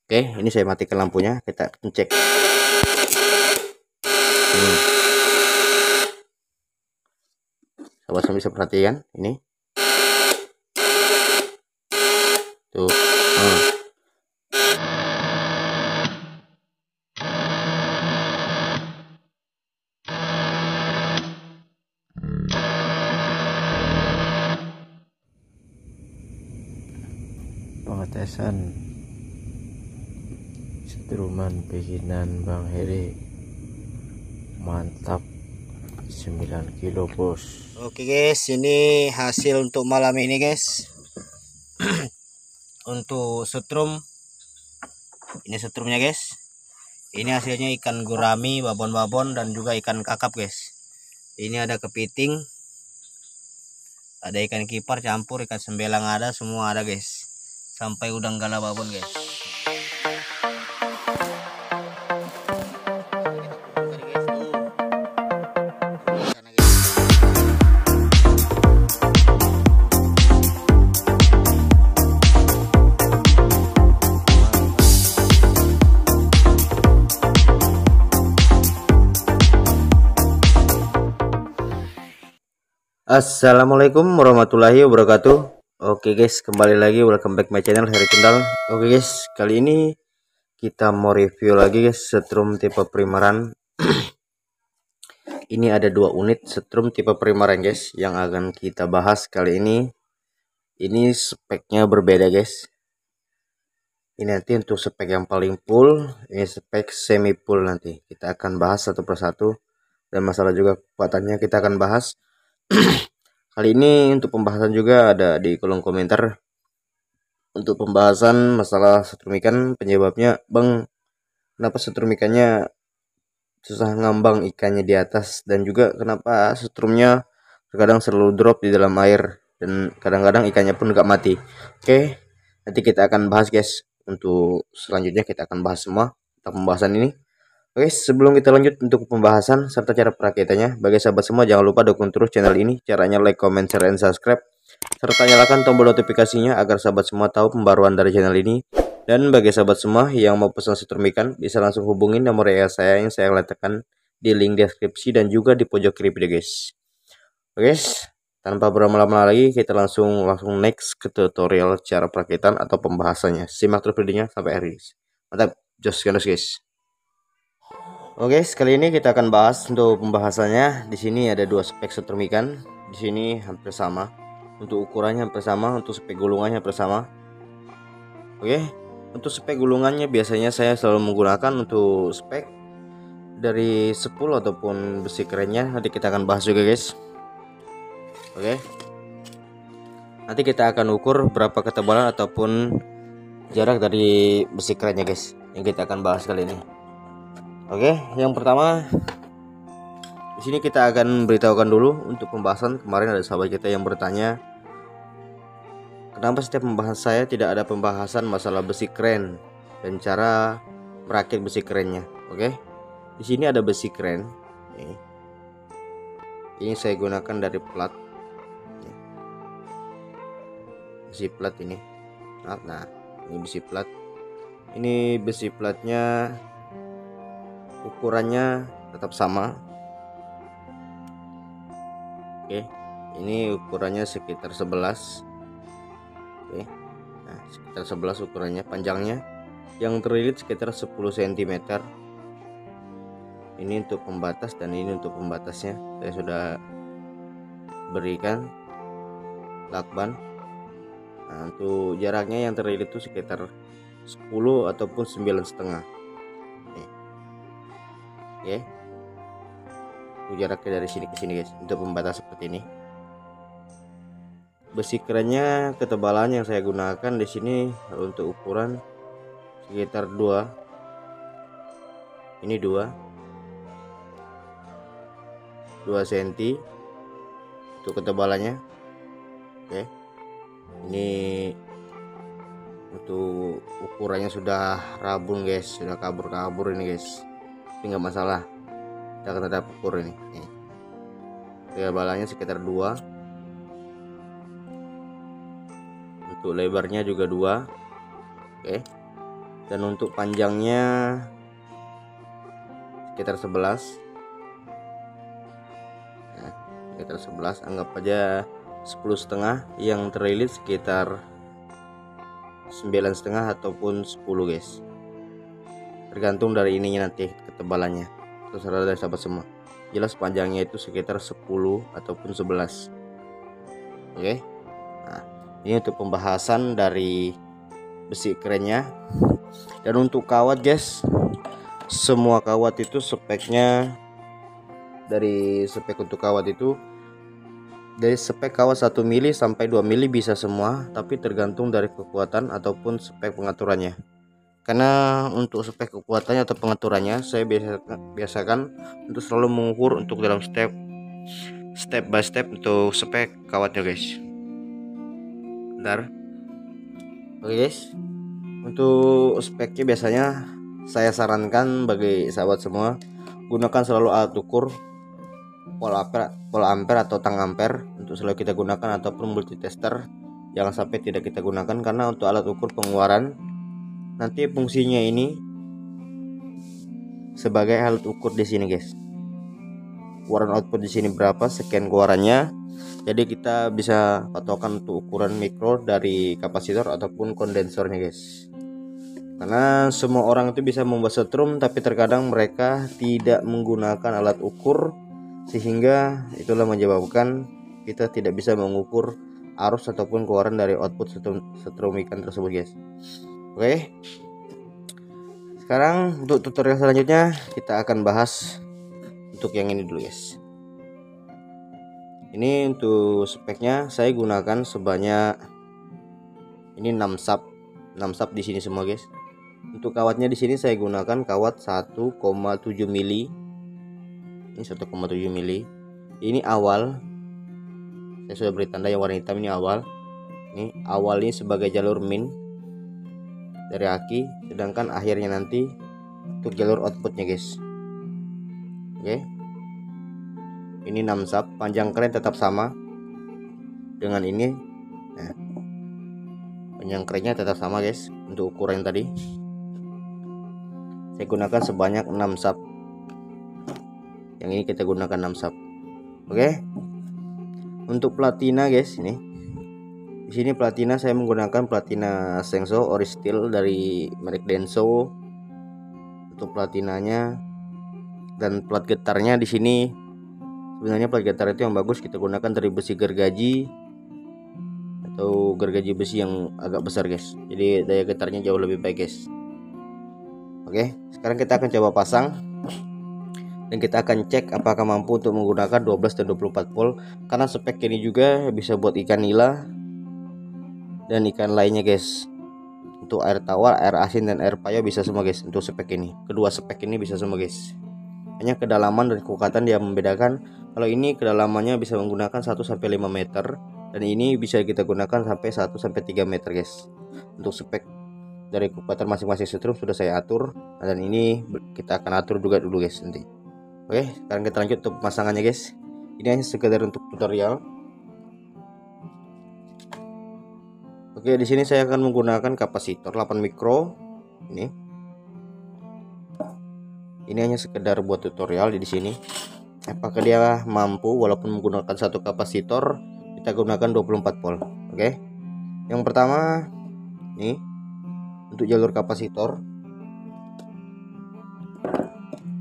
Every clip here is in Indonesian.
Oke, ini saya matikan lampunya, kita cek. Sobat semua bisa perhatikan ini. Tuh. Pengetesan setruman bikinan Bang Heri, mantap, 9 kilo bos. Oke guys, ini hasil untuk malam ini guys. Untuk setrum, ini setrumnya guys. Ini hasilnya ikan gurami, babon-babon, dan juga ikan kakap guys. Ini ada kepiting, ada ikan kipar campur, ikan sembelang ada, semua ada guys. Sampai udang gala babon guys. Assalamualaikum warahmatullahi wabarakatuh. Oke guys, kembali lagi, welcome back my channel Heri Kendal. Oke guys, kali ini kita mau review lagi guys setrum tipe primaran. Ini ada 2 unit setrum tipe primaran guys yang akan kita bahas kali ini. Ini speknya berbeda guys. Ini nanti untuk spek yang paling full, ini spek semi full, nanti kita akan bahas satu persatu, dan masalah juga kekuatannya kita akan bahas. Kali ini untuk pembahasan juga ada di kolom komentar untuk pembahasan masalah setrum ikan, penyebabnya bang, kenapa setrum ikannya susah ngambang ikannya di atas, dan juga kenapa setrumnya terkadang selalu drop di dalam air dan kadang-kadang ikannya pun gak mati. Oke, nanti kita akan bahas guys. Untuk selanjutnya kita akan bahas semua tentang pembahasan ini. Oke, sebelum kita lanjut untuk pembahasan serta cara perakitannya, bagi sahabat semua jangan lupa dukung terus channel ini. Caranya like, comment, share, and subscribe, serta nyalakan tombol notifikasinya agar sahabat semua tahu pembaruan dari channel ini. Dan bagi sahabat semua yang mau pesan setrum ikan, bisa langsung hubungin nomor WA saya yang saya letakkan di link deskripsi dan juga di pojok kiri video guys. Oke guys, tanpa berlama-lama lagi kita langsung next ke tutorial cara perakitan atau pembahasannya. Simak terus videonya sampai akhir guys. Mantap, jos guys. Oke, kali ini kita akan bahas untuk pembahasannya. Di sini ada 2 spek setrum ikan. Di sini hampir sama. Untuk ukurannya hampir sama, untuk spek gulungannya hampir sama. Oke, untuk spek gulungannya biasanya saya selalu menggunakan untuk spek dari 10 ataupun besi kerennya. Nanti kita akan bahas juga guys. Oke, nanti kita akan ukur berapa ketebalan ataupun jarak dari besi kerennya guys, yang kita akan bahas kali ini. Oke, yang pertama di sini kita akan beritahukan dulu untuk pembahasan. Kemarin ada sahabat kita yang bertanya, kenapa setiap pembahasan saya tidak ada pembahasan masalah besi keren dan cara merakit besi kerennya. Oke, di sini ada besi keren. Ini saya gunakan dari plat. Besi plat ini. Nah, ini besi plat. Ini besi platnya ukurannya tetap sama. Oke, ini ukurannya sekitar 11. Oke, nah sekitar 11 ukurannya, panjangnya yang terlilit sekitar 10 cm. Ini untuk pembatas dan ini untuk pembatasnya saya sudah berikan lakban. Nah, untuk jaraknya yang terlilit itu sekitar 10 ataupun 9,5. Oke, jaraknya dari sini ke sini guys, untuk pembatas seperti ini. Besi kerennya ketebalan yang saya gunakan di sini untuk ukuran sekitar 2. Ini 2 cm untuk ketebalannya. Oke, ini untuk ukurannya sudah rabun guys, sudah kabur ini guys, tapi nggak masalah, kita akan tetap ukur ini. Ketebalannya sekitar 2. Untuk lebarnya juga 2. Oke, dan untuk panjangnya sekitar 11. Nah, sekitar 11, anggap aja 10,5, yang terlilit sekitar 9,5 ataupun 10 guys, tergantung dari ininya nanti ketebalannya, terserah dari sahabat semua. Jelas panjangnya itu sekitar 10 ataupun 11. Oke. Nah, ini untuk pembahasan dari besi kerennya. Dan untuk kawat guys, semua kawat itu speknya, dari spek untuk kawat itu, dari spek kawat 1 mili sampai 2 mili bisa semua, tapi tergantung dari kekuatan ataupun spek pengaturannya. Karena untuk spek kekuatannya atau pengaturannya, saya biasakan untuk selalu mengukur untuk dalam step by step untuk spek kawatnya guys. Bentar. Oke guys, untuk speknya biasanya saya sarankan bagi sahabat semua, gunakan selalu alat ukur volt ampere atau tang ampere untuk selalu kita gunakan, ataupun multitester jangan sampai tidak kita gunakan, karena untuk alat ukur pengeluaran nanti fungsinya ini sebagai alat ukur di sini guys. Keluaran output di sini berapa, sekian keluarannya. Jadi kita bisa patokan untuk ukuran mikro dari kapasitor ataupun kondensornya guys. Karena semua orang itu bisa membuat setrum, tapi terkadang mereka tidak menggunakan alat ukur, sehingga itulah menyebabkan kita tidak bisa mengukur arus ataupun keluaran dari output setrum ikan tersebut guys. Oke, sekarang untuk tutorial selanjutnya kita akan bahas untuk yang ini dulu guys. Ini untuk speknya saya gunakan sebanyak ini 6 sub di sini semua guys. Untuk kawatnya di sini saya gunakan kawat 1,7 mili. Ini 1,7 mili. Ini awal. Saya sudah beri tanda yang warna hitam, ini awal. Ini awal ini sebagai jalur min dari aki, sedangkan akhirnya nanti untuk jalur outputnya guys. Oke, ini 6 sub, panjang keren tetap sama dengan ini. Nah, panjang kerennya tetap sama guys. Untuk ukuran tadi saya gunakan sebanyak 6 sub, yang ini kita gunakan 6 sub. Oke, untuk platina guys, ini di sini platina saya menggunakan platina Sengso ori steel dari merek Denso untuk platinanya. Dan plat getarnya di sini sebenarnya plat getar itu yang bagus kita gunakan dari besi gergaji atau gergaji besi yang agak besar guys. Jadi daya getarnya jauh lebih baik guys. Oke, sekarang kita akan coba pasang dan kita akan cek apakah mampu untuk menggunakan 12 dan 24 volt, karena spek ini juga bisa buat ikan nila dan ikan lainnya guys. Untuk air tawar, air asin, dan air payo bisa semua guys. Untuk spek ini, kedua spek ini bisa semua guys. Hanya kedalaman dan kekuatan dia membedakan. Kalau ini kedalamannya bisa menggunakan 1-5 meter, dan ini bisa kita gunakan sampai 1-3 meter guys. Untuk spek dari kekuatan masing-masing setrum sudah saya atur, dan ini kita akan atur juga dulu guys nanti. Oke, sekarang kita lanjut untuk pemasangannya guys. Ini hanya sekedar untuk tutorial. Oke, di sini saya akan menggunakan kapasitor 8 mikro. Ini hanya sekedar buat tutorial di sini. Apakah dia mampu walaupun menggunakan satu kapasitor, kita gunakan 24 volt. Oke. Yang pertama, nih untuk jalur kapasitor.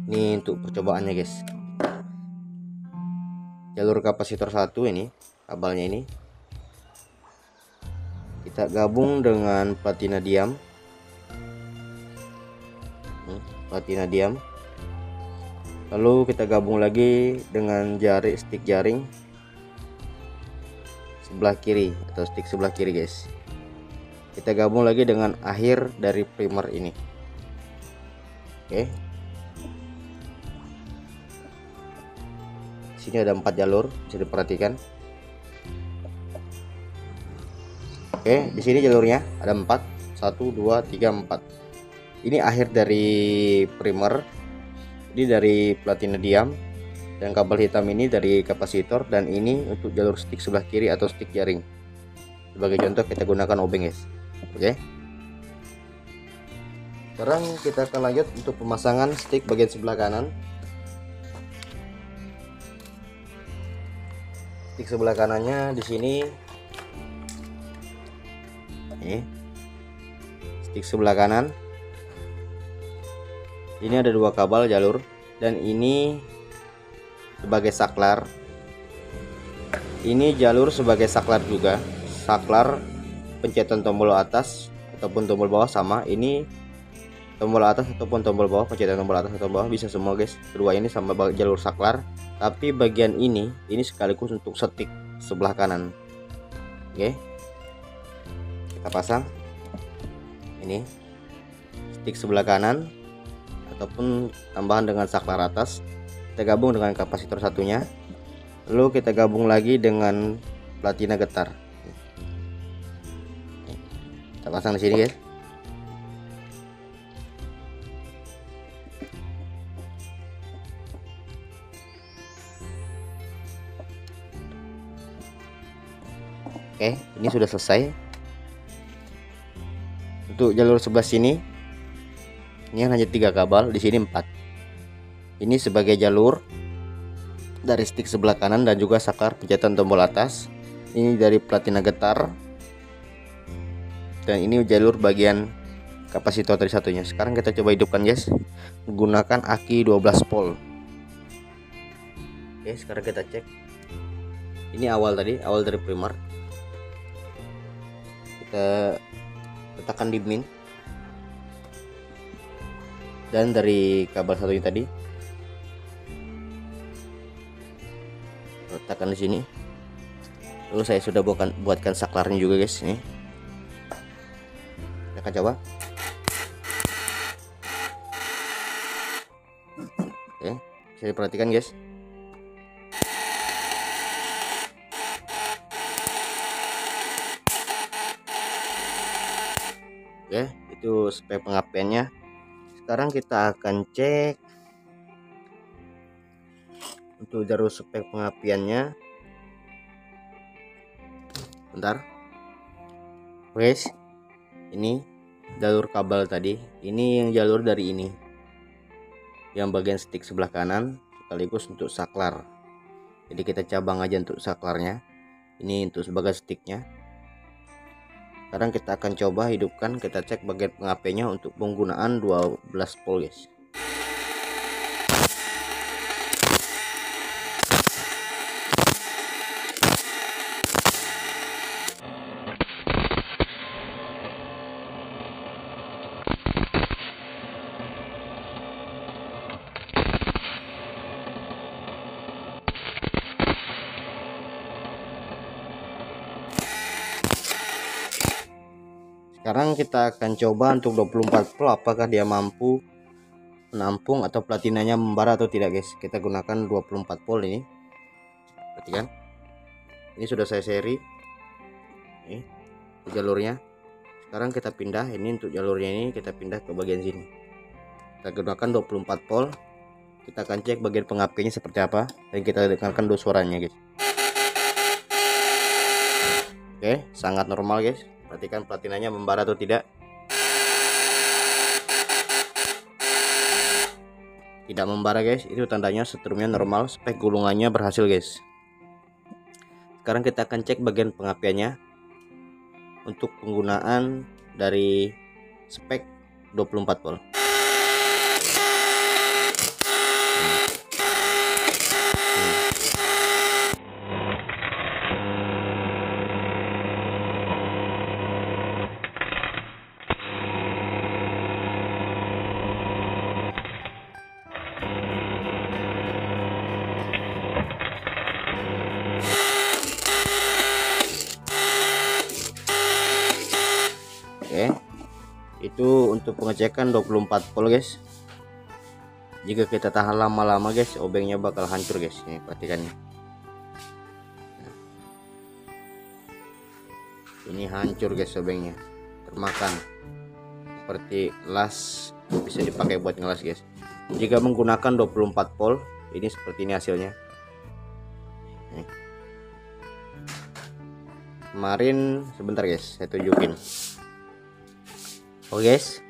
Ini untuk percobaannya guys. Jalur kapasitor 1 ini, kabelnya ini kita gabung dengan platina diam. Platina diam. Lalu kita gabung lagi dengan stick jaring sebelah kiri atau stick sebelah kiri guys. Kita gabung lagi dengan akhir dari primer ini. Oke. Sini ada 4 jalur, bisa diperhatikan. Oke, di sini jalurnya ada 4. 1, 2, 3, 4. Ini akhir dari primer. Ini dari platina diam. Dan kabel hitam ini dari kapasitor. Dan ini untuk jalur stick sebelah kiri atau stick jaring. Sebagai contoh kita gunakan obeng guys. Oke. Sekarang kita akan lanjut untuk pemasangan stick bagian sebelah kanan. Stick sebelah kanannya di sini. Ini stick sebelah kanan. Ini ada dua kabel jalur dan ini sebagai saklar. Ini jalur sebagai saklar juga. Saklar pencetan tombol atas ataupun tombol bawah sama. Ini tombol atas ataupun tombol bawah, pencetan tombol atas atau bawah bisa semua guys. Kedua ini sama jalur saklar. Tapi bagian ini sekaligus untuk stick sebelah kanan. Oke. Kita pasang. Ini stick sebelah kanan ataupun tambahan dengan saklar atas. Kita gabung dengan kapasitor satunya. Lalu kita gabung lagi dengan platina getar. Kita pasang di sini guys. Oke, ini sudah selesai. Untuk jalur sebelah sini, ini hanya 3 kabel, di sini 4. Ini sebagai jalur dari stick sebelah kanan dan juga saklar pencetan tombol atas. Ini dari platina getar. Dan ini jalur bagian kapasitor dari satunya. Sekarang kita coba hidupkan guys, menggunakan aki 12 volt. Oke, sekarang kita cek. Ini awal dari primer. Kita letakkan di min. Dan dari kabel satunya tadi letakkan di sini. Lalu saya sudah buatkan saklarnya juga guys. Ini kita akan coba. Oke, bisa diperhatikan guys. Oke, itu spek pengapiannya. Sekarang kita akan cek untuk jalur spek pengapiannya. Bentar. Guys, ini jalur kabel tadi. Ini yang jalur dari ini. Yang bagian stick sebelah kanan sekaligus untuk saklar. Jadi kita cabang aja untuk saklarnya. Ini untuk sebagai sticknya. Sekarang kita akan coba hidupkan, kita cek bagian pengapiannya untuk penggunaan 12 volt guys. Sekarang kita akan coba untuk 24 volt apakah dia mampu menampung atau platinanya membara atau tidak guys. Kita gunakan 24 volt ini. Perhatikan. Ini sudah saya seri. Ini jalurnya. Sekarang kita pindah ini untuk jalurnya ini, kita pindah ke bagian sini. Kita gunakan 24 volt. Kita akan cek bagian pengapiannya seperti apa dan kita dengarkan dulu suaranya guys. Oke, sangat normal guys. Perhatikan platinanya membara atau tidak. Tidak membara guys, itu tandanya setrumnya normal, spek gulungannya berhasil guys. Sekarang kita akan cek bagian pengapiannya untuk penggunaan dari spek 24 volt. Oke, itu untuk pengecekan 24 volt guys. Jika kita tahan lama-lama guys, obengnya bakal hancur guys. Ini perhatikan nih. Ini hancur guys obengnya, termakan. Seperti las, bisa dipakai buat ngelas guys. Jika menggunakan 24 volt, ini seperti ini hasilnya. Nih. Kemarin sebentar guys, saya tunjukin. Oke guys,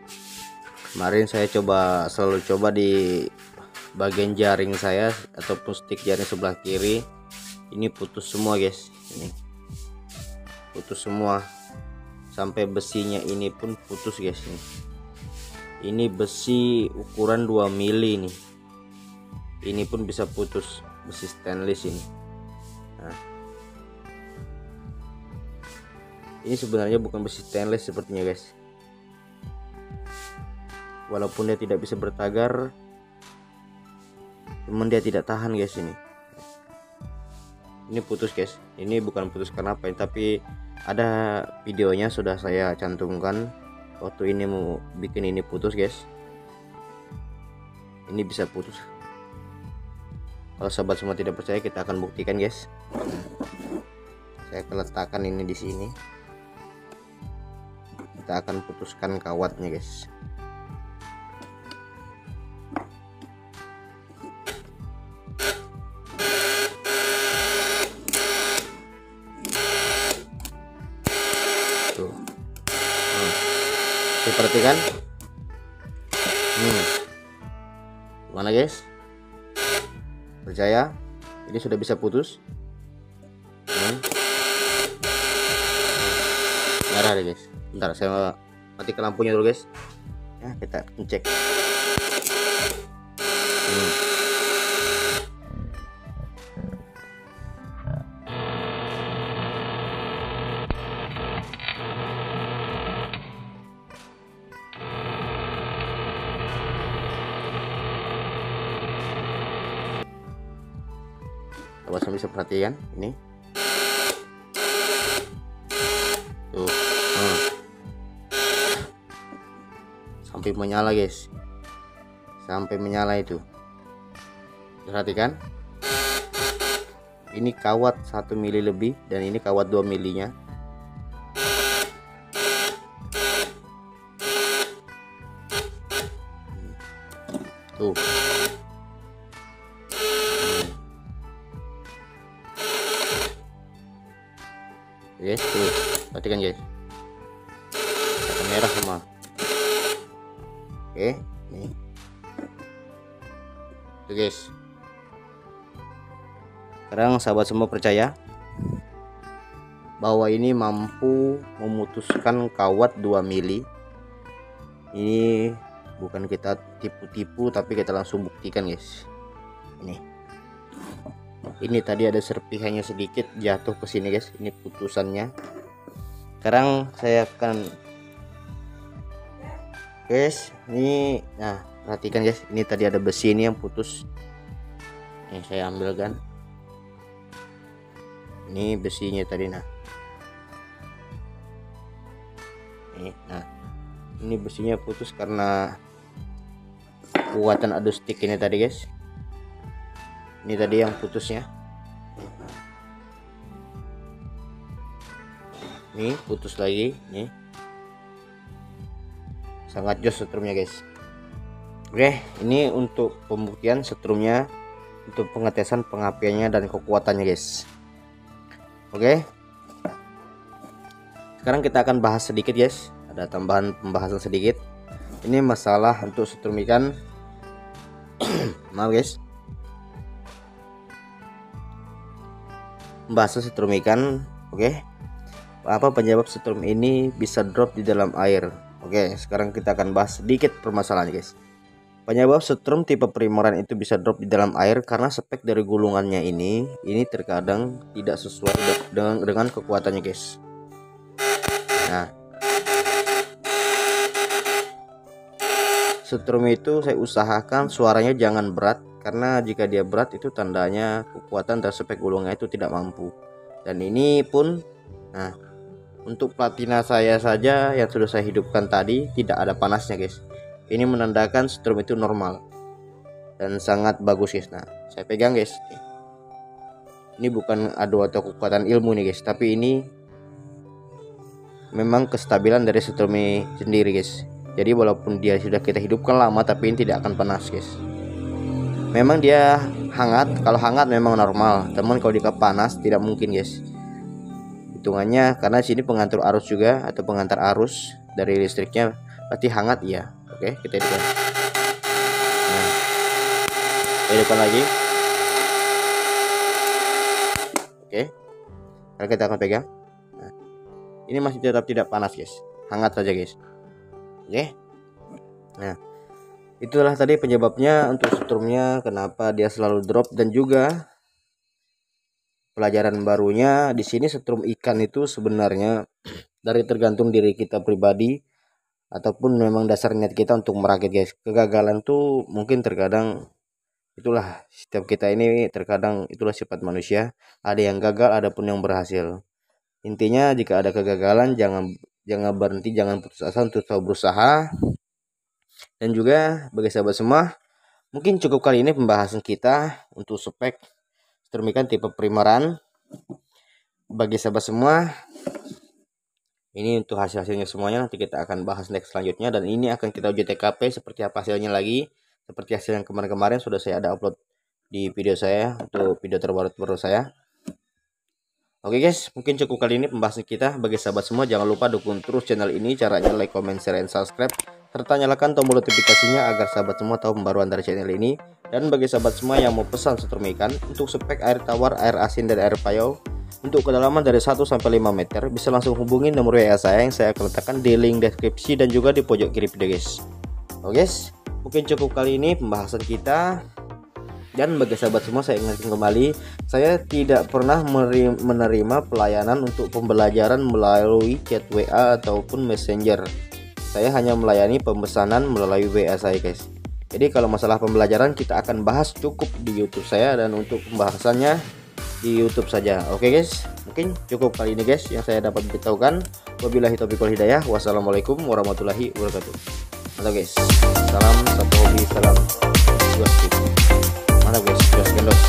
Kemarin saya selalu coba di bagian jaring saya ataupun stick jaring sebelah kiri, ini putus semua guys. Ini putus semua, sampai besinya ini pun putus guys. Ini besi ukuran 2 mili nih, ini pun bisa putus, besi stainless ini. Nah, ini sebenarnya bukan besi stainless sepertinya guys, walaupun dia tidak bisa bertagar, cuman dia tidak tahan guys. Ini putus guys. Ini bukan putus karena apa, tapi ada videonya sudah saya cantumkan waktu ini mau bikin ini putus guys. Ini bisa putus. Kalau sahabat semua tidak percaya, kita akan buktikan guys. Saya akan letakkan ini di sini. Kita akan putuskan kawatnya guys. Perhatikan, mana guys? Percaya? Ini sudah bisa putus. Merah deh guys. Bentar, saya matikan lampunya dulu guys. Ya, kita cek. Sobat bisa perhatikan ini tuh, sampai menyala guys, sampai menyala itu. Perhatikan, ini kawat 1 mili lebih dan ini kawat 2 milinya. Tuh, guys, tuh perhatikan guys, warna merah semua. Oke, nih tuh guys. Sekarang sahabat semua percaya bahwa ini mampu memutuskan kawat 2 mili. Ini bukan kita tipu-tipu, tapi kita langsung buktikan guys. Ini tadi ada serpihannya sedikit jatuh ke sini guys, ini putusannya. Sekarang saya akan guys, ini nah perhatikan guys, ini tadi ada besi ini yang putus. Ini saya ambilkan. Ini besinya tadi, nah ini besinya putus karena kekuatan adu stick ini tadi guys. Ini tadi yang putusnya. Nih putus lagi nih. Sangat jos setrumnya guys. Oke, ini untuk pembuktian setrumnya, untuk pengetesan pengapiannya dan kekuatannya guys. Oke, sekarang kita akan bahas sedikit guys, ada tambahan pembahasan sedikit. Ini masalah untuk setrum ikan. Maaf guys, pembahasan setrum ikan. Oke, apa penyebab setrum ini bisa drop di dalam air? Oke, sekarang kita akan bahas sedikit permasalahannya guys. Penyebab setrum tipe Primoran itu bisa drop di dalam air karena spek dari gulungannya ini terkadang tidak sesuai dengan kekuatannya guys. Nah, setrum itu saya usahakan suaranya jangan berat, karena jika dia berat itu tandanya kekuatan dan spek gulungnya itu tidak mampu. Dan ini pun, nah untuk platina saya saja yang sudah saya hidupkan tadi tidak ada panasnya guys. Ini menandakan setrum itu normal dan sangat bagus guys. Nah, saya pegang guys. Ini bukan adu atau kekuatan ilmu nih guys, tapi ini memang kestabilan dari setrum sendiri guys. Jadi walaupun dia sudah kita hidupkan lama, tapi ini tidak akan panas guys. Memang dia hangat, kalau hangat memang normal, teman kalau dia panas tidak mungkin guys. Hitungannya karena sini pengatur arus juga atau pengantar arus dari listriknya Berarti hangat ya. Oke, kita hidupkan. Nah, hidupkan lagi. Oke, sekarang kita akan pegang. Nah, ini masih tetap tidak panas guys, hangat saja guys. Oke, nah itulah tadi penyebabnya untuk setrumnya kenapa dia selalu drop, dan juga pelajaran barunya di sini setrum ikan itu sebenarnya dari tergantung diri kita pribadi ataupun memang dasar niat kita untuk merakit guys. Kegagalan tuh mungkin terkadang itulah setiap kita ini, terkadang itulah sifat manusia, ada yang gagal ada pun yang berhasil. Intinya jika ada kegagalan jangan berhenti, jangan putus asa untuk selalu berusaha. Dan juga bagi sahabat semua, mungkin cukup kali ini pembahasan kita untuk spek setrum ikan tipe Primaran. Bagi sahabat semua, ini untuk hasil-hasilnya semuanya nanti kita akan bahas next selanjutnya, dan ini akan kita uji TKP seperti apa hasilnya lagi. Seperti hasil yang kemarin-kemarin sudah saya ada upload di video saya, untuk video terbaru saya. Oke guys, mungkin cukup kali ini pembahasan kita. Bagi sahabat semua, jangan lupa dukung terus channel ini, caranya like, comment, share, and subscribe, serta nyalakan tombol notifikasinya agar sahabat semua tahu pembaruan dari channel ini. Dan bagi sahabat semua yang mau pesan setrum ikan untuk spek air tawar, air asin, dan air payau untuk kedalaman dari 1 sampai 5 meter, bisa langsung hubungi nomor WA saya yang saya akan letakkan di link deskripsi dan juga di pojok kiri video guys. Oke guys, mungkin cukup kali ini pembahasan kita. Dan bagi sahabat semua, saya ingatkan kembali, saya tidak pernah menerima pelayanan untuk pembelajaran melalui chat WA ataupun Messenger. Saya hanya melayani pemesanan melalui WA saya guys. Jadi kalau masalah pembelajaran kita akan bahas cukup di YouTube saya, dan untuk pembahasannya di YouTube saja. Oke guys, mungkin cukup kali ini guys yang saya dapat beritahukan. Wabillahi taufiq wal hidayah. Wassalamualaikum warahmatullahi wabarakatuh. Mantap guys, salam satu hobi, salam 2 stick. Mantap guys, 2 skendos.